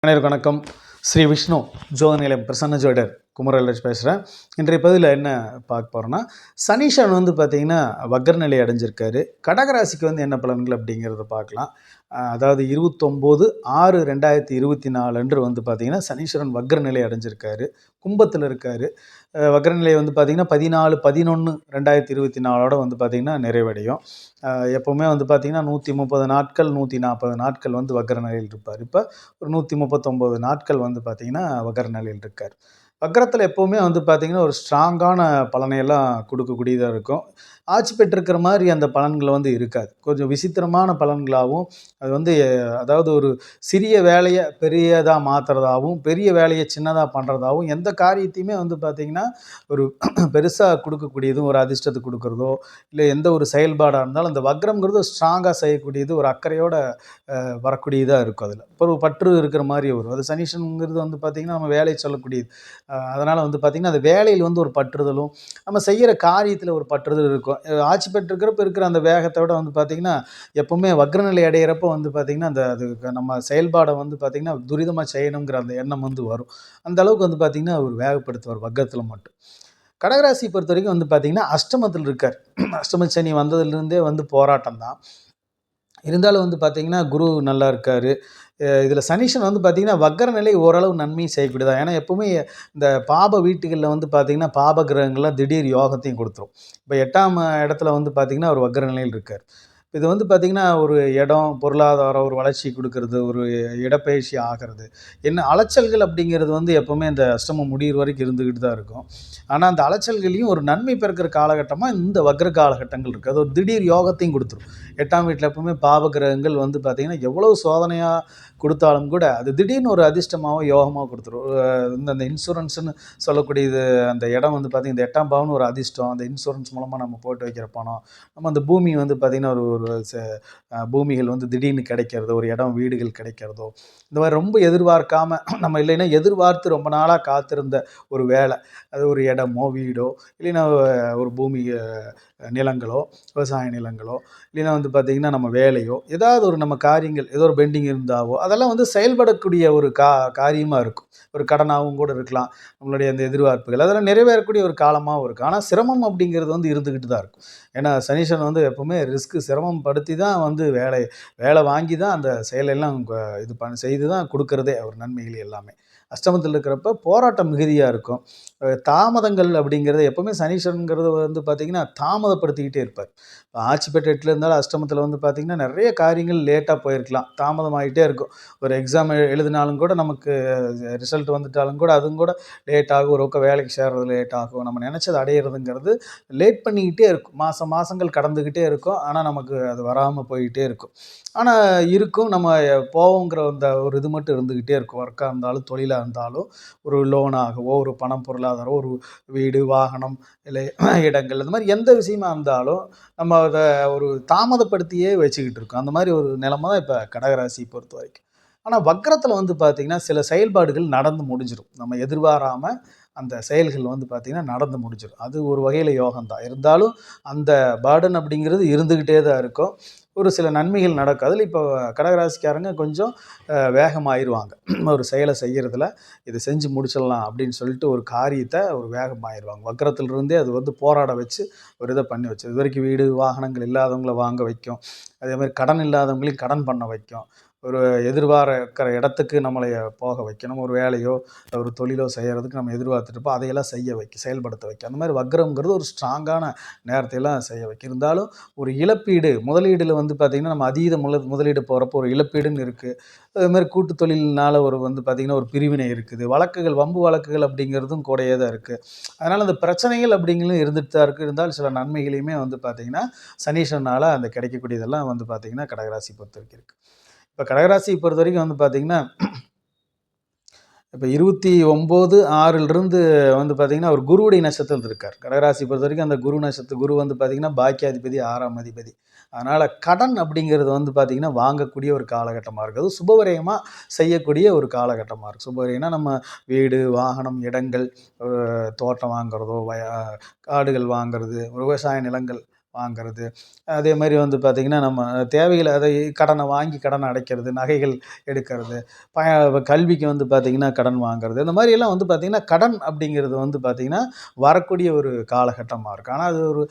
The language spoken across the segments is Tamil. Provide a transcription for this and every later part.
அனைவருக்கும் வணக்கம். ஸ்ரீ விஷ்ணு ஜோதி நிலையம் பிரசன்ன ஜோடர் குமரராஜ் பேசுகிறேன். இன்றைய பதிவில் என்ன பார்க்க போகிறோன்னா, சனீஸ்வரன் பார்த்திங்கன்னா வக்ர அடைஞ்சிருக்காரு. கடகராசிக்கு என்ன பலன்கள் அப்படிங்கிறத பார்க்கலாம். அதாவது 29/6/2024 அன்று பார்த்திங்கன்னா சனீஸ்வரன் வக்ர நிலை அடைஞ்சிருக்காரு. கும்பத்தில் இருக்கார். வக்ரநிலை பார்த்திங்கன்னா 14/11/2024 பார்த்திங்கன்னா நிறைவடையும். எப்போவுமே பார்த்திங்கன்னா 130 நாட்கள் 140 நாட்கள் வக்ர நிலையில் இருப்பார். இப்போ ஒரு 139 நாட்கள் பார்த்திங்கன்னா வக்ர நிலையில் இருக்கார். வக்ரத்தில் எப்போவுமே பார்த்திங்கன்னா ஒரு ஸ்ட்ராங்கான பலனையெல்லாம் கொடுக்கக்கூடியதாக இருக்கும். ஆட்சி பெற்றிருக்கிற மாதிரி அந்த பலன்கள் இருக்காது. கொஞ்சம் விசித்திரமான பலன்களாகவும் அது அதாவது ஒரு சிறிய வேலையை பெரியதாக மாற்றுறதாகவும் பெரிய வேலையை சின்னதாக பண்ணுறதாகவும் எந்த காரியத்தையுமே பார்த்திங்கன்னா ஒரு பெருசாக கொடுக்கக்கூடியதும் ஒரு அதிர்ஷ்டத்தை கொடுக்குறதோ இல்லை எந்த ஒரு செயல்பாடாக இருந்தாலும் அந்த வக்ரம்ங்கிறது ஸ்ட்ராங்காக செய்யக்கூடியது ஒரு அக்கறையோடு வரக்கூடியதாக இருக்கும். அதில் இப்போ ஒரு பற்று இருக்கிற மாதிரி வரும். அது சனீஸ்வரனுங்கிறது பார்த்திங்கன்னா நம்ம வேலையை சொல்லக்கூடியது. அதனால் பார்த்திங்கன்னா அந்த வேலையில் ஒரு பற்றுதலும் நம்ம செய்கிற காரியத்தில் ஒரு பற்றுதல் இருக்கும். ஆட்சி பெற்றிருக்கிறப்ப இருக்கிற அந்த வேகத்தோட பார்த்திங்கன்னா எப்போவுமே வக்ரநிலை அடைகிறப்போ பார்த்திங்கன்னா அது நம்ம செயல்பாடை பார்த்திங்கன்னா துரிதமாக செய்யணுங்கிற அந்த எண்ணம் வரும். அந்த அளவுக்கு பார்த்திங்கன்னா அவர் வேகப்படுத்துவார் வக்ரத்தில் மட்டும். கடகராசி பொறுத்த வரைக்கும் பார்த்திங்கன்னா அஷ்டமத்தில் இருக்கார். அஷ்டம சனி வந்ததுலேருந்தே போராட்டம் தான். இருந்தாலும் பார்த்திங்கன்னா குரு நல்லா இருக்கார். இதில் சனீஸ்வரன் பார்த்திங்கன்னா வக்ர நிலை ஓரளவு நன்மை செய்யக்கூடியதான். ஏன்னா எப்போவுமே இந்த பாப வீட்டுகளில் பார்த்திங்கன்னா பாப கிரகங்கள்லாம் திடீர் யோகத்தையும் கொடுத்துரும். இப்போ 8ஆம் இடத்துல பார்த்திங்கன்னா ஒரு வக்ர நிலையில் இருக்கார். இது பார்த்திங்கன்னா ஒரு இடம் பொருளாதாரம் ஒரு வளர்ச்சி கொடுக்கறது, ஒரு இடப்பெயர்ச்சி ஆகிறது, என்ன அலைச்சல்கள் அப்படிங்கிறது எப்போவுமே இந்த அஷ்டமம் முடிகிற வரைக்கும் இருந்துக்கிட்டு தான் இருக்கும். ஆனால் அந்த அலைச்சல்களையும் ஒரு நன்மை பிறக்கிற காலகட்டமாக இந்த வக்ர காலகட்டங்கள் இருக்குது. அது ஒரு திடீர் யோகத்தையும் கொடுத்துரும். 8ஆம் வீட்டில் எப்போவுமே பாவ கிரகங்கள் பார்த்திங்கன்னா எவ்வளோ சோதனையாக கொடுத்தாலும் கூட அது திடீர்னு ஒரு அதிர்ஷ்டமாகவும் யோகமாக கொடுத்துரும். இந்த இன்சூரன்ஸ்னு சொல்லக்கூடியது அந்த இடம் பார்த்திங்கன்னா இந்த 8ஆம் பாவம்னு ஒரு அதிர்ஷ்டம். அந்த இன்சூரன்ஸ் மூலமாக நம்ம போட்டு வைக்கிற பணம், நம்ம அந்த பூமி பார்த்திங்கன்னா ஒரு பூமிகள் திடீர்னு கிடைக்கிறதோ, ஒரு இடம் வீடுகள் கிடைக்கிறதோ, இந்த மாதிரி ரொம்ப எதிர்பார்க்காம நம்ம இல்லைன்னா எதிர்பார்த்து ரொம்ப நாளாக காத்திருந்த ஒரு வேலை, அது ஒரு இடமோ வீடோ இல்லைன்னா ஒரு பூமி நிலங்களோ விவசாய நிலங்களோ இல்லைன்னா பார்த்திங்கன்னா நம்ம வேலையோ ஏதாவது ஒரு நம்ம காரியங்கள் ஏதோ ஒரு பெண்டிங் இருந்தாவோ அதெல்லாம் செயல்படக்கூடிய ஒரு காரியமாக இருக்கும். ஒரு கடனாகவும் கூட இருக்கலாம். நம்மளுடைய அந்த எதிர்பார்ப்புகள் அதெல்லாம் நிறைவேறக்கூடிய ஒரு காலமாகவும் இருக்கும். ஆனால் சிரமம் அப்படிங்கிறது இருந்துக்கிட்டு தான் இருக்கும். ஏன்னா சனீஸ்வரன் எப்போவுமே ரிஸ்க்கு சிரமம் படுத்தி தான் வேலை வாங்கி தான் அந்த செயலெல்லாம் இது செய்து தான் கொடுக்குறதே ஒரு நன்மைகள் எல்லாமே. அஷ்டமத்தில் இருக்கிறப்ப போராட்டம் மிகுதியாக இருக்கும். தாமதங்கள் அப்படிங்கிறது எப்போவுமே சனீஸ்வரனுங்கிறது பார்த்திங்கன்னா தாமதப்படுத்திக்கிட்டே இருப்பார். இப்போ ஆட்சி பெற்ற 8ல் இருந்தாலும் அஷ்டமத்தில் பார்த்திங்கன்னா நிறைய காரியங்கள் லேட்டாக போயிருக்கலாம், தாமதமாகிட்டே இருக்கும். ஒரு எக்ஸாம் எழுதினாலும் கூட நமக்கு ரிசல்ட் வந்துட்டாலும் கூட அதுவும் கூட லேட் ஆகும். ஒரு பக்கம் வேலைக்கு சேர்றது லேட் ஆகும். நம்ம நினச்சது அடையிறதுங்கிறது லேட் பண்ணிக்கிட்டே இருக்கும். மாதங்கள் கடந்துக்கிட்டே இருக்கும். ஆனால் நமக்கு அது வராமல் போய்கிட்டே இருக்கும். ஆனால் இருக்கும், நம்ம போவோங்கிற அந்த ஒரு இது மட்டும் இருந்துக்கிட்டே இருக்கும். ஒர்க்காக இருந்தாலும் தொழிலாக இருந்தாலும் ஒரு லோனாகவோ ஒரு பணம் பொருளாதாரம் ஒரு வீடு வாகனம் இல்லை இடங்கள் இந்த மாதிரி எந்த விஷயமா இருந்தாலும் நம்ம அதை ஒரு தாமதப்படுத்தியே வச்சுக்கிட்டு இருக்கோம். அந்த மாதிரி ஒரு நிலைமை தான் இப்போ கடகராசி பொறுத்த வரைக்கும். ஆனால் வக்ரத்தில் பார்த்திங்கன்னா சில செயல்பாடுகள் நடந்து முடிஞ்சிடும். நம்ம எதிர்பாராமல் அந்த செயல்கள் பார்த்திங்கன்னா நடந்து முடிஞ்சிடும். அது ஒரு வகையில் யோகம்தான். இருந்தாலும் அந்த பேர்டன் அப்படிங்கிறது இருந்துக்கிட்டே தான் இருக்கும். ஒரு சில நன்மைகள் நடக்கும். அதில் இப்போ கடகராசிக்காரங்க கொஞ்சம் வேகமாயிருவாங்க. ஒரு செயலை செய்கிறதுல இதை செஞ்சு முடிச்சிடலாம் அப்படின்னு சொல்லிட்டு ஒரு காரியத்தை ஒரு வேகமாயிருவாங்க. வக்ரத்திலிருந்தே அது போராட வச்சு ஒரு இதை பண்ணி வச்சு இது வரைக்கும் வீடு வாகனங்கள் இல்லாதவங்களை வாங்க வைக்கும். அதேமாதிரி கடன் இல்லாதவங்களையும் கடன் பண்ண வைக்கும். ஒரு எதிர்பார்க்கிற இடத்துக்கு நம்மளை போக வைக்கணும். ஒரு வேலையோ ஒரு தொழிலோ செய்கிறதுக்கு நம்ம எதிர்பார்த்துட்டுப்போம் அதையெல்லாம் செயல்படுத்த வைக்கும். அந்த மாதிரி வக்ரம்ங்கிறது ஒரு ஸ்ட்ராங்கான நேரத்தையெல்லாம் செய்ய வைக்கும். இருந்தாலும் ஒரு இழப்பீடு முதலீடில் பார்த்திங்கன்னா நம்ம அதீத முதலீடு போகிறப்போ ஒரு இழப்பீடுன்னு இருக்குது. அதுமாதிரி கூட்டு தொழில்னால் ஒரு பார்த்திங்கன்னா ஒரு பிரிவினை இருக்குது. வழக்குகள் வம்பு வழக்குகள் அப்படிங்கிறதும் கூடயே தான் இருக்குது. அதனால் அந்த பிரச்சனைகள் அப்படிங்கிறது இருந்துட்டு தான் இருக்குது. இருந்தாலும் சில நன்மைகளையுமே பார்த்திங்கன்னா சனீஸ்வரனால் அந்த கிடைக்கக்கூடியதெல்லாம் பார்த்திங்கன்னா கடகராசி பொறுத்த வரைக்கும் இருக்குது. இப்போ கடகராசியை பொறுத்த வரைக்கும் பார்த்திங்கன்னா இப்போ 29/6 பார்த்திங்கன்னா அவர் குருவுடைய நட்சத்திரத்தில் இருக்கார். கடகராசி பொறுத்த வரைக்கும் அந்த குரு பார்த்திங்கன்னா பாக்கியாதிபதி 6ஆம் அதிபதி. அதனால் கடன் அப்படிங்கிறது பார்த்திங்கன்னா வாங்கக்கூடிய ஒரு காலகட்டமாக இருக்குது. அது சுபவிரயமாக செய்யக்கூடிய ஒரு காலகட்டமாக இருக்குது. சுபவிரயம்னா நம்ம வீடு வாகனம் இடங்கள் தோட்டம் வாங்கிறதோ காடுகள் வாங்கிறது விவசாய நிலங்கள் வாங்குறது. அதே மாரி வந்து பார்த்திங்கன்னா, நம்ம தேவைகள அதை கடனை வாங்கி கடனை அடைக்கிறது, நகைகள் எடுக்கிறது, கல்விக்கு வந்து பார்த்திங்கன்னா கடன் வாங்குறது. இந்த மாரியெல்லாம் வந்து பார்த்திங்கன்னா, கடன் அப்படிங்கிறது வந்து பார்த்திங்கன்னா, வரக்கூடிய ஒரு காலகட்டமா இருக்கும். ஆனா அது ஒரு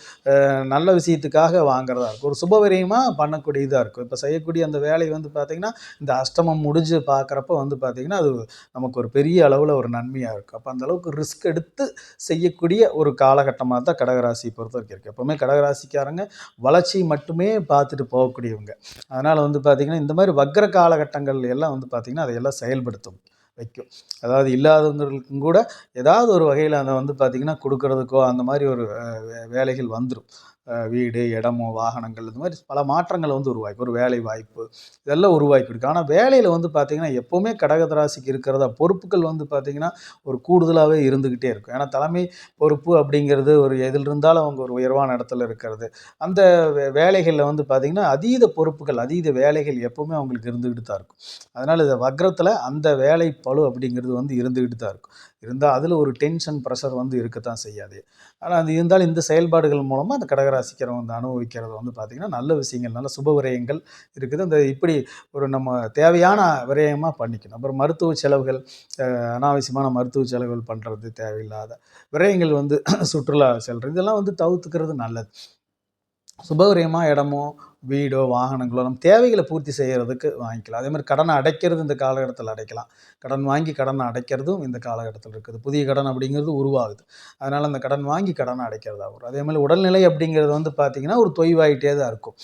நல்ல விஷயத்துக்காக வாங்குறதா இருக்கும். ஒரு சுபவிரயமா பண்ணக்கூடியதா இருக்கும். இப்ப செய்யக்கூடிய அந்த வேலை வந்து பார்த்தீங்கன்னா, இந்த அஷ்டமம் முடிஞ்சு பார்க்குறப்ப வந்து பார்த்தீங்கன்னா, அது நமக்கு ஒரு பெரிய அளவுல ஒரு நன்மையா இருக்கும். அப்ப அந்த அளவுக்கு ரிஸ்க் எடுத்து செய்யக்கூடிய ஒரு காலகட்டமா தான் கடகராசிய பொறுத்தவரைக்கும் இருக்கு. எப்பவுமே கடகராசிக்காரங்க வளர்ச்சி மட்டுமே பார்த்துட்டு போகக்கூடியவங்க. அதனால வந்து பார்த்தீங்கன்னா, இந்த மாரி வக்ர காலகட்டங்கள் எல்லாம் வந்து பார்த்தீங்கன்னா, அதையெல்லாம் செயல்படுத்தும் வைக்கும். அதாவது இல்லாதவங்களுக்கும் கூட ஏதாவது ஒரு வகையில அத வந்து பார்த்தீங்கன்னா, குடுக்குறதுக்கோ அந்த மாரி ஒரு வேலைகள் வந்துரும். வீடு, இடமோ, வாகனங்கள் இது மாரி பல மாற்றங்கள வந்து உருவாக்கும். ஒரு வேலை வாய்ப்பு இதெல்லாம் உருவாக்கி குடுக்கும். ஆனா வேலையில வந்து பார்த்தீங்கன்னா, எப்பவுமே கடக ராசிக்கு இருக்கிறதா பொறுப்புகள் வந்து பார்த்தீங்கன்னா, ஒரு கூடுதலாவே இருந்துகிட்டே இருக்கும். ஏன்னா தலைமை பொறுப்பு அப்படிங்கிறது ஒரு எதில இருந்தாலும் அவங்க ஒரு உயர்வான இடத்துல இருக்கிறது. அந்த வேலைகள்ல வந்து பார்த்தீங்கன்னா, அதீத பொறுப்புகள், அதீத வேலைகள் எப்பவுமே அவங்களுக்கு இருந்துகிட்டு தான் இருக்கும். அதனால இந்த வக்ரத்தில அந்த வேலை பளு அப்படிங்கிறது வந்து இருந்துகிட்டு தான் இருக்கும். இருந்தா அதில ஒரு டென்ஷன், பிரஷர் வந்து இருக்கத்தான் செய்யாது. ஆனா அது இருந்தாலும் இந்த செயல்பாடுகள் மூலமா அந்த கடகராசிக்கிறவங்க வந்து அனுபவிக்கிறது வந்து பார்த்தீங்கன்னா, நல்ல விஷயங்கள், நல்ல சுப விரயங்கள் இருக்குது. அந்த இப்படி ஒரு நம்ம தேவையான விரயமா பண்ணிக்கணும். அப்புறம் மருத்துவ செலவுகள், அனாவசியமான மருத்துவ செலவுகள் பண்றது தேவையில்லாத விரயங்கள் வந்து சுற்றுலா செல்றது இதெல்லாம் வந்து தவிர்த்துக்கிறது நல்லது. சுபவிரயமா இடமோ, வீடோ, வாகனங்களோ நம்ம தேவைகள பூர்த்தி செய்யறதுக்கு வாங்கிக்கலாம். அதேமாரி கடன அடைக்கிறது இந்த காலகட்டத்தில அடைக்கலாம். கடன் வாங்கி கடன அடைக்கிறதும் இந்த காலகட்டத்தில இருக்குது. புதிய கடன் அப்படிங்கிறது உருவாகுது. அதனால அந்த கடன் வாங்கி கடன அடைக்கிறதா வரும். அதேமாரி உடல்நிலை அப்படிங்கிறது வந்து பார்த்தீங்கன்னா, ஒரு தொய்வாயிட்டே தான் இருக்கும்.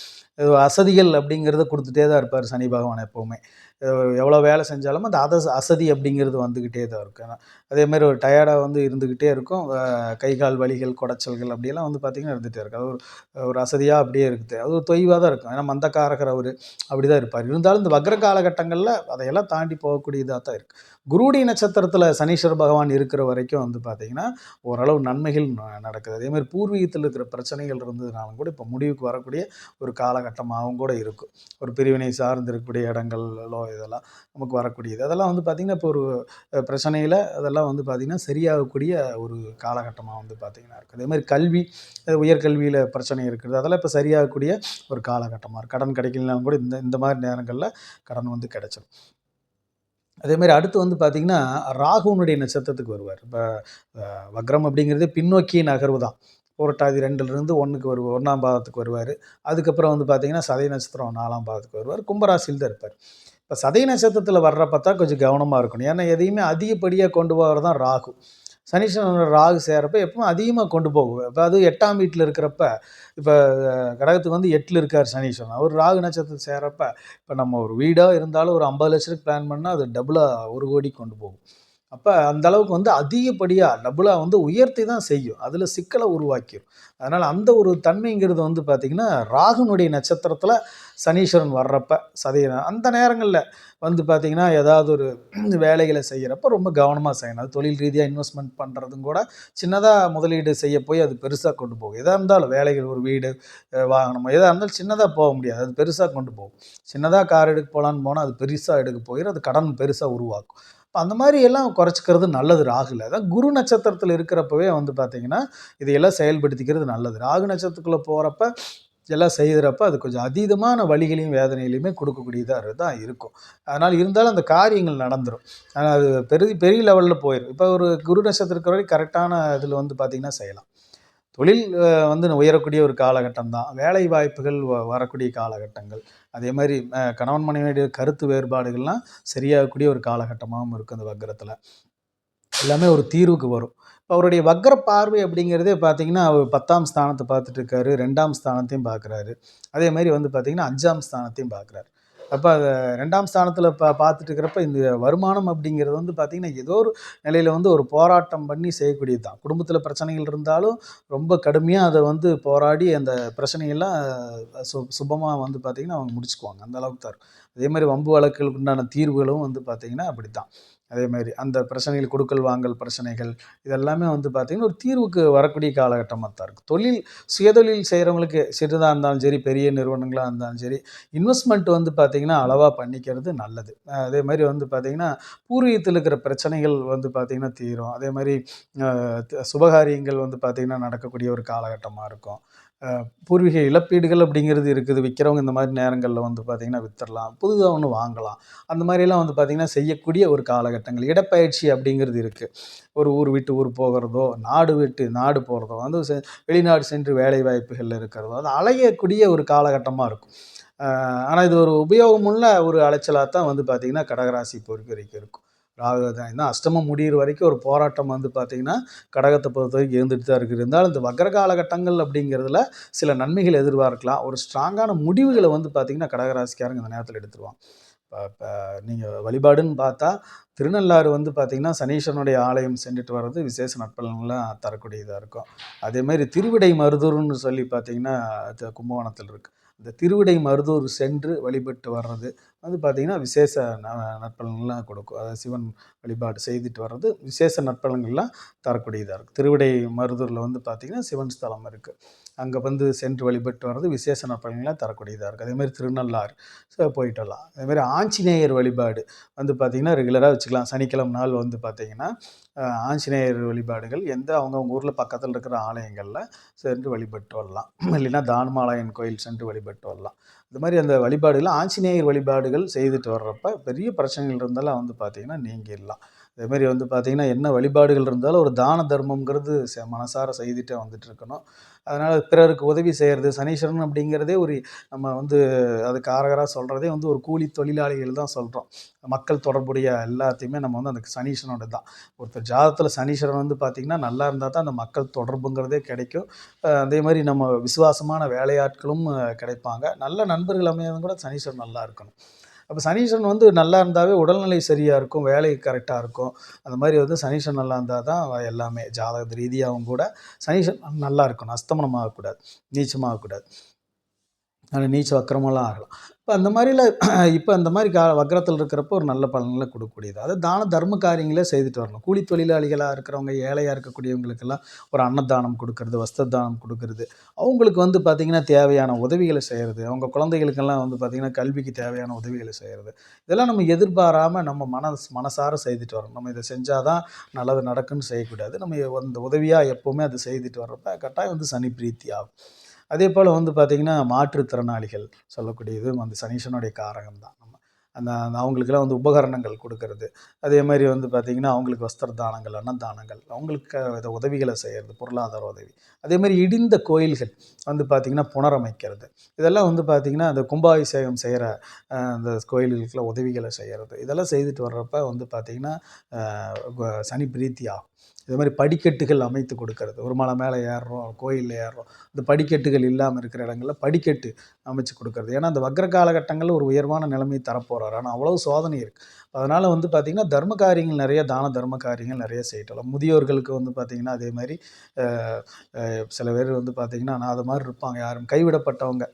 அசதிகள் அப்படிங்கிறத குடுத்துட்டே தான் இருப்பாரு சனி பகவான் எப்பவுமே. அ எவ்வளோ வேலை செஞ்சாலும் அந்த அசதி அப்படிங்கிறது வந்துகிட்டே தான் இருக்கும். அதேமாரி ஒரு டயர்டா வந்து இருந்துகிட்டே இருக்கும். கை, கால் வலிகள், குடைச்சல்கள் அப்படியெல்லாம் வந்து பார்த்தீங்கன்னா இருந்துட்டே இருக்கும். அது ஒரு ஒரு அசதியா அப்படியே இருக்குது. அது ஒரு தொய்வா தான் இருக்கும். ஏன்னா மந்தகாரகர் அவரு. அப்படிதான் இருப்பார். இருந்தாலும் இந்த வக்ர காலகட்டங்கள்ல அதையெல்லாம் தாண்டி போகக்கூடியதா தான் இருக்கு. குருடி நட்சத்திரத்தில சனீஸ்வர பகவான் இருக்கிற வரைக்கும் வந்து பார்த்தீங்கன்னா, ஓரளவு நன்மைகள் நடக்குது. அதேமாரி பூர்வீகத்தில இருக்கிற பிரச்சனைகள் இருந்ததுனாலும் கூட, இப்போ முடிவுக்கு வரக்கூடிய ஒரு காலகட்டமாகவும் கூட இருக்கும். ஒரு பிரிவினை சார்ந்து இருக்கக்கூடிய இடங்கள்லோ இதெல்லாம் நமக்கு வரக்கூடியது. அதெல்லாம் வந்து பார்த்தீங்கன்னா, இப்போ ஒரு பிரச்சனையில அதெல்லாம் வந்து பார்த்தீங்கன்னா, சரியாகக்கூடிய ஒரு காலகட்டமா வந்து பார்த்தீங்கன்னா இருக்கு. அதேமாரி கல்வி, உயர்கல்வியில பிரச்சனை இருக்குது. அதெல்லாம் இப்போ சரியாகக்கூடிய ஒரு காலகட்டமா இருக்கு. கடன் கிடைக்கலனாலும் கூட இந்த இந்த மாரி நேரங்கள்ல கடன் வந்து கிடைச்சிரும். அதேமாரி அடுத்து வந்து பார்த்தீங்கன்னா, ராகுனுடைய நட்சத்திரத்துக்கு வருவார். இப்ப வக்ரம் அப்படிங்கிறதே பின்னோக்கிய நகர்வு தான். புரட்டாதி 2லிருந்து 1க்கு 1ஆம் பாதத்துக்கு வருவாரு. அதுக்கப்புறம் வந்து பார்த்தீங்கன்னா, சதய நட்சத்திரம் 4ஆம் பாதத்துக்கு வருவாரு. கும்பராசியில தான் இருப்பாரு. இப்ப சதய நட்சத்திரத்தில வர்றப்ப தான் கொஞ்சம் கவனமா இருக்கணும். ஏன்னா, எதையுமே அதிகப்படியா கொண்டு போறது தான் ராகு. சனீஸ்வரனோட ராகு சேர்றப்ப எப்பவும் அதிகமா கொண்டு போகும். இப்ப அது 8ஆம் வீட்ல இருக்கிறப்ப, இப்ப கடகத்துக்கு வந்து 8ல இருக்கார் சனீஸ்வரன். அவர் ராகு நட்சத்திரம் சேர்றப்ப, இப்ப நம்ம ஒரு வீடா இருந்தாலும் ஒரு 50,00,000க்கு பிளான் பண்ணா, அது டபுளா 1,00,00,000 கொண்டு போகும். அப்ப அந்த அளவுக்கு வந்து அதிகப்படியா டபுளா வந்து உயர்த்தி தான் செய்யும். அதுல சிக்கல உருவாக்கிரும். அதனால அந்த ஒரு தன்மைங்கிறது வந்து பார்த்தீங்கன்னா, ராகுனுடைய நட்சத்திரத்தில சனீஸ்வரன் வர்றப்ப, அந்த நேரங்கள்ல வந்து பார்த்தீங்கன்னா, ஏதாவது ஒரு வேலைகள செய்யறப்ப ரொம்ப கவனமா செய்யணும். அது தொழில் ரீதியா இன்வெஸ்ட்மென்ட் பண்றதும் கூட, சின்னதா முதலீடு செய்ய போய் அது பெருசா கொண்டு போகும். எதா இருந்தாலும் வேலைகள் ஒரு வீடு, வாகனமோ எதா இருந்தாலும் சின்னதா போக முடியாது. அது பெருசா கொண்டு போகும். சின்னதா கார் எடுக்க போலான்னு போனா, அது பெருசா எடுக்க போயிரும். அது கடன் பெருசா உருவாக்கும். அந்த மாரி எல்லாம் குறைச்சுக்கிறது நல்லது ராகுல. அதான் குரு நட்சத்திரத்தில இருக்கிறப்பவே வந்து பார்த்தீங்கன்னா, இதையெல்லாம் செயல்படுத்திக்கிறது நல்லது. ராகு நட்சத்திரத்துக்குள்ள போறப்ப, இதெல்லாம் செய்றப்ப அது கொஞ்சம் அதீதமான வலிகளையும், வேதனைகளையுமே கொடுக்கக்கூடியதா தான் இருக்கும். அதனால இருந்தாலும் அந்த காரியங்கள் நடந்துரும். ஆனா அது பெரிய லெவல்ல போயிரும். இப்ப ஒரு குரு நட்சத்திரம் இருக்கிற வரைக்கும் கரெக்ட்டான இதில வந்து பார்த்தீங்கன்னா செய்யலாம். தொழில் வந்து உயரக்கூடிய ஒரு காலகட்டம் தான். வேலை வாய்ப்புகள் வரக்கூடிய காலகட்டங்கள். அதேமாரி கணவன் மனைவியுடைய கருத்து வேறுபாடுகள்லாம் சரியாகக்கூடிய ஒரு காலகட்டமாவும் இருக்கும் அந்த வக்கிரத்தில. எல்லாமே ஒரு தீர்வுக்கு வரும். இப்ப அவருடைய வக்ர பார்வை அப்படிங்கிறதே பார்த்தீங்கன்னா, அவர் 10ஆம் ஸ்தானத்த பார்த்துட்டு இருக்காரு. 2ஆம் ஸ்தானத்தையும் பார்க்குறாரு. அதேமாரி வந்து பார்த்தீங்கன்னா, 5ஆம் ஸ்தானத்தையும் பார்க்குறாரு. அப்ப அத 2ஆம் ஸ்தானத்தில பார்த்துட்டு இருக்கிறப்ப, இந்த வருமானம் அப்படிங்கிறது வந்து பார்த்தீங்கன்னா, ஏதோ ஒரு நிலையில வந்து ஒரு போராட்டம் பண்ணி செய்யக்கூடியது தான். குடும்பத்தில பிரச்சனைகள் இருந்தாலும், ரொம்ப கடுமையா அத வந்து போராடி அந்த பிரச்சனையெல்லாம் சுபமா வந்து பார்த்தீங்கன்னா, அவங்க முடிச்சுக்குவாங்க. அந்த அளவுக்கு தான் இருக்கும். அதேமாரி வம்பு வழக்குகளுக்கு உண்டான தீர்வுகளும் வந்து பார்த்தீங்கன்னா, அப்படித்தான். அதேமாரி அந்த பிரச்சனைகள் குடுக்கல், வாங்கல் பிரச்சனைகள் இதெல்லாமே வந்து பார்த்தீங்கன்னா, ஒரு தீர்வுக்கு வரக்கூடிய காலகட்டமா தான் இருக்கு. சுயதொழில் செய்றவங்களுக்கு சிறிதா இருந்தாலும் சரி, பெரிய நிறுவனங்களா இருந்தாலும் சரி, இன்வெஸ்ட்மென்ட் வந்து பார்த்தீங்கன்னா, அளவா பண்ணிக்கிறது நல்லது. அதேமாரி வந்து பார்த்தீங்கன்னா, பூர்வீகத்தில இருக்கிற பிரச்சனைகள் வந்து பார்த்தீங்கன்னா தீரும். அதேமாரி அ சுபகாரியங்கள் வந்து பார்த்தீங்கன்னா, நடக்கக்கூடிய ஒரு காலகட்டமா இருக்கும். பூர்வீக இழப்பீடுகள் அப்படிங்கிறது இருக்குது. விற்கிறவங்க இந்த மாதிரி நேரங்கள்ல வந்து பார்த்தீங்கன்னா வித்துறலாம். புதுதா ஒண்ணு வாங்கலாம். அந்த மாதிரிலாம் வந்து பார்த்தீங்கன்னா செய்யக்கூடிய ஒரு காலகட்டங்கள். இடப்பெயர்ச்சி அப்படிங்கிறது இருக்கு. ஒரு ஊர் விட்டு ஊர் போகிறதோ, நாடு விட்டு நாடு போறதோ, வந்து வெளிநாடு சென்று வேலை வாய்ப்புகள்ல இருக்கிறதோ, அது அலையக்கூடிய ஒரு காலகட்டமா இருக்கும். ஆனா இது ஒரு உபயோகமுள்ள ஒரு அலைச்சலா தான் வந்து பார்த்தீங்கன்னா, கடகராசி பொறுத்தவரைக்கும் இருக்கும். ராகு தான் ஏன்னா அஷ்டமம் முடியிற வரைக்கும் ஒரு போராட்டம் வந்து பார்த்தீங்கன்னா, கடகத்த பொறுத்தவரைக்கும் இருந்துட்டு தான் இருக்குது. இருந்தாலும் இந்த வக்ர காலகட்டங்கள் அப்படிங்கிறதுல சில நன்மைகள் எதிர்பார்க்கலாம். ஒரு ஸ்ட்ராங்கான முடிவுகள வந்து பார்த்தீங்கன்னா, கடகராசிக்காரங்க இந்த நேரத்தில எடுத்துருவாங்க. இப்ப இப்ப நீங்க வழிபாடுன்னு பார்த்தா, திருநள்ளாறு வந்து பார்த்தீங்கன்னா, சனீஸ்வரனுடைய ஆலயம் சென்றுட்டு வர்றது விசேஷ நற்பலன்கள்லாம் தரக்கூடியதா இருக்கும். அதேமாரி திருவிடை மருதூர்ன்னு சொல்லி பார்த்தீங்கன்னா, அது கும்பகோணத்தில இருக்கு. இந்த திருவிடை மருதூர் சென்று வழிபட்டு வர்றது வந்து பார்த்தீங்கன்னா, விசேஷ நற்பலன்கள்லாம் கொடுக்கும். அதாவது சிவன் வழிபாடு செய்துட்டு வர்றது விசேஷ நற்பலன்கள்லாம் தரக்கூடியதா இருக்கும். திருவிடை மருதூர்ல வந்து பார்த்தீங்கன்னா, சிவன் ஸ்தலம் இருக்கு. அங்க வந்து சென்று வழிபட்டு வர்றது விசேஷ நற்பலன்கள தரக்கூடியதா இருக்கு. அதேமாரி திருநள்ளாறு போயிட்டு வரலாம். அதேமாரி ஆஞ்சநேயர் வழிபாடு வந்து பார்த்தீங்கன்னா, ரெகுலரா வச்சுக்கலாம். சனிக்கிழமை நாள் வந்து பார்த்தீங்கன்னா, ஆஞ்சநேயர் வழிபாடுகள் அவங்கவங்க ஊர்ல பக்கத்துல இருக்கிற ஆலயங்கள்ல சென்று வழிபட்டு வரலாம். இல்லைன்னா தானுமாலயன் கோயில் சென்று வழிபட்டு வரலாம். இந்த மாதிரி அந்த வழிபாடுகள் ஆஞ்சநேயர் வழிபாடுகள் செய்துட்டு வர்றப்ப பெரிய பிரச்சனைகள் இருந்தாலும் வந்து பார்த்தீங்கன்னா நீங்கிடலாம். அதேமாரி வந்து பார்த்தீங்கன்னா, என்ன வழிபாடுகள் இருந்தாலும் ஒரு தான தர்மம்ங்கிறது மனசார செய்துட்டே வந்துட்டு இருக்கணும். அதனால பிறருக்கு உதவி செய்கிறது சனீஸ்வரன் அப்படிங்கிறதே ஒரு நம்ம வந்து அதுக்கு ஆரகரா சொல்கிறதே வந்து ஒரு கூலி தொழிலாளிகள் தான் சொல்கிறோம். மக்கள் தொடர்புடைய எல்லாத்தையுமே நம்ம வந்து அந்த சனீஸ்வரனோட தான். ஒருத்தர் ஜாதகத்தில் சனீஸ்வரன் வந்து பார்த்திங்கன்னா நல்லா இருந்தால் தான் அந்த மக்கள் தொடர்புங்கிறதே கிடைக்கும். அதே மாதிரி நம்ம விசுவாசமான வேலையாட்களும் கிடைப்பாங்க. நல்ல நண்பர்கள் அமையவும் கூட சனீஸ்வரன் நல்லா இருக்கணும். அப்போ சனீஸ்வரன் வந்து நல்லா இருந்தாவே உடல்நிலை சரியாக இருக்கும், வேலை கரெக்டாக இருக்கும். அந்த மாதிரி வந்து சனீஸ்வரன் நல்லா இருந்தால் தான் எல்லாமே ஜாதக ரீதியாகவும் கூட சனீஸ்வரன் நல்லா இருக்கணும். அஸ்தமனம் ஆகக்கூடாது, நீச்சமாகக்கூடாது. அதில் நீச்ச வக்கரமெல்லாம் ஆகலாம். இப்போ அந்த மாதிரிலாம் இப்போ அந்த மாதிரி வக்ரத்தில் இருக்கிறப்போ ஒரு நல்ல பலன்களை கொடுக்கக்கூடியது. அது தான தர்ம காரியங்களே செய்துட்டு வரணும். கூலி தொழிலாளிகளாக இருக்கிறவங்க, ஏழையாக இருக்கக்கூடியவங்களுக்கெல்லாம் ஒரு அன்னதானம் கொடுக்கறது, வஸ்திர தானம் கொடுக்கறது, அவங்களுக்கு வந்து பார்த்திங்கன்னா தேவையான உதவிகளை செய்கிறது, அவங்க குழந்தைகளுக்கெல்லாம் வந்து பார்த்திங்கன்னா கல்விக்கு தேவையான உதவிகளை செய்கிறது. இதெல்லாம் நம்ம எதிர்பாராமல் நம்ம மனசார செய்துட்டு வரணும். நம்ம இதை செஞ்சால் தான் நல்லது நடக்குன்னு செய்யக்கூடாது. நம்ம அந்த உதவியாக எப்போவுமே அதை செய்துட்டு வர்றப்ப கட்டாயம் வந்து சனி பிரீத்தி ஆகும். அதேபோல் வந்து பார்த்திங்கன்னா, மாற்றுத்திறனாளிகள் சொல்லக்கூடியது வந்து சனீஸ்வரனுடைய காரகம் தான். நம்ம அந்த அந்த அவங்களுக்கெல்லாம் வந்து உபகரணங்கள் கொடுக்கறது. அதேமாதிரி வந்து பார்த்திங்கன்னா, அவங்களுக்கு வஸ்திர தானங்கள், அன்னதானங்கள், அவங்களுக்கு உதவிகளை செய்கிறது, பொருளாதார உதவி. அதேமாதிரி இடிந்த கோயில்கள் வந்து பார்த்திங்கன்னா, புனரமைக்கிறது. இதெல்லாம் வந்து பார்த்திங்கன்னா, அந்த கும்பாபிஷேகம் செய்கிற அந்த கோயில்களுக்குலாம் உதவிகளை செய்கிறது. இதெல்லாம் செய்துட்டு வர்றப்ப வந்து பார்த்திங்கன்னா, சனி பிரீத்தி ஆகும். இது மாதிரி படிக்கட்டுகள் அமைத்து கொடுக்கறது. ஒரு மலை மேலே ஏறுறோம், கோயில்ல ஏறுறோம். இந்த படிக்கட்டுகள் இல்லாமல் இருக்கிற இடங்கள்ல படிக்கட்டு அமைச்சு கொடுக்கறது. ஏன்னா, அந்த வக்ர காலகட்டங்கள்ல ஒரு உயர்வான நிலைமையை தரப்போறாரு. ஆனா, அவ்வளவு சோதனை இருக்கு. அதனால வந்து பார்த்தீங்கன்னா, தர்ம காரியங்கள் நிறைய தான தர்ம காரியங்கள் நிறைய செய்யலாம். முதியோர்களுக்கு வந்து பார்த்தீங்கன்னா, அதே மாரி அ அ சில பேர் வந்து பார்த்தீங்கன்னா, நான் அது மாரி இருப்பாங்க. யாரும் கைவிடப்பட்டவங்க.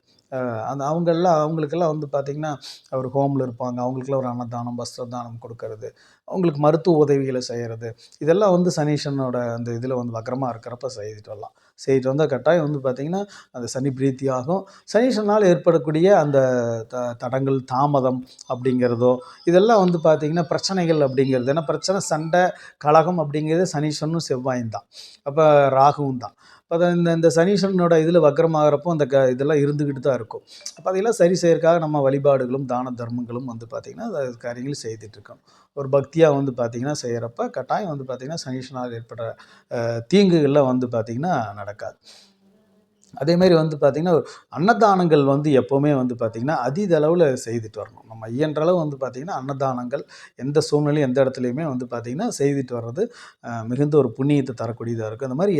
அவங்களுக்கெல்லாம் வந்து பார்த்தீங்கன்னா, ஒரு ஹோம்ல இருப்பாங்க. அவங்களுக்கெல்லாம் ஒரு அன்னதானம், வஸ்திர தானம் கொடுக்கறது. அவங்களுக்கு மருத்துவ உதவிகளை செய்கிறது. இதெல்லாம் வந்து சனீஸ்வரனோட அந்த இதில வந்து வக்ரமா இருக்கிறப்ப செய்துட்டு வரலாம். செய்துட்டு வந்தா கட்டாயம் வந்து பார்த்தீங்கன்னா, அந்த சனி பிரீத்தி ஆகும். சனீஸ்வரனால் ஏற்படக்கூடிய அந்த தடங்கல், தாமதம் அப்படிங்கிறதோ, இதெல்லாம் வந்து பார்த்தீங்கன்னா, பிரச்சனைகள் அப்படிங்கிறது. ஏன்னா பிரச்சனை, சண்டை, கலகம் அப்படிங்கிறது சனீஸ்வரனும் செவ்வாயும் தான். அப்ப ராகுவும் தான். அப்ப இந்த இந்த சனீஸ்வரனோட இதில வக்ரமாகறப்போ அந்த இதெல்லாம் இருந்துகிட்டு தான் இருக்கும். அப்ப அதையெல்லாம் சரி செய்யறதுக்காக நம்ம வழிபாடுகளும், தான தர்மங்களும் வந்து பார்த்தீங்கன்னா, காரியங்கள் செய்துட்டு இருக்கணும். ஒரு பக்தியா வந்து பார்த்தீங்கன்னா செய்யறப்ப, கட்டாயம் வந்து பார்த்தீங்கன்னா, சனீஸ்வரனால் ஏற்படுற தீங்குகள்லாம் வந்து பார்த்தீங்கன்னா நடக்காது. அதேமாரி வந்து பார்த்தீங்கன்னா, அன்னதானங்கள் வந்து எப்பவுமே வந்து பார்த்தீங்கன்னா, அதீத அளவுல செய்துட்டு வரணும். நம்ம இயன்ற அளவு வந்து பார்த்தீங்கன்னா, அன்னதானங்கள் எந்த சூழ்நிலையும், எந்த இடத்துலயுமே வந்து பார்த்தீங்கன்னா, செய்துட்டு வர்றது மிகுந்த ஒரு புண்ணியத்த தரக்கூடியதா இருக்கும். அந்த மாரி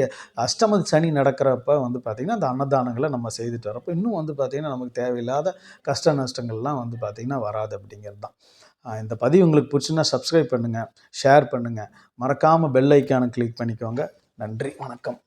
அஷ்டம சனி நடக்கிறப்ப வந்து பார்த்தீங்கன்னா, அந்த அன்னதானங்கள நம்ம செய்துட்டு வரப்ப, இன்னும் வந்து பார்த்தீங்கன்னா, நமக்கு தேவையில்லாத கஷ்ட நஷ்டங்கள்லாம் வந்து பார்த்தீங்கன்னா, வராது அப்படிங்கிறது தான். இந்த பதிவு உங்களுக்கு பிடிச்சுன்னா சப்ஸ்கிரைப் பண்ணுங்க, ஷேர் பண்ணுங்க. மறக்காம பெல் ஐக்கான கிளிக் பண்ணிக்கோங்க. நன்றி, வணக்கம்.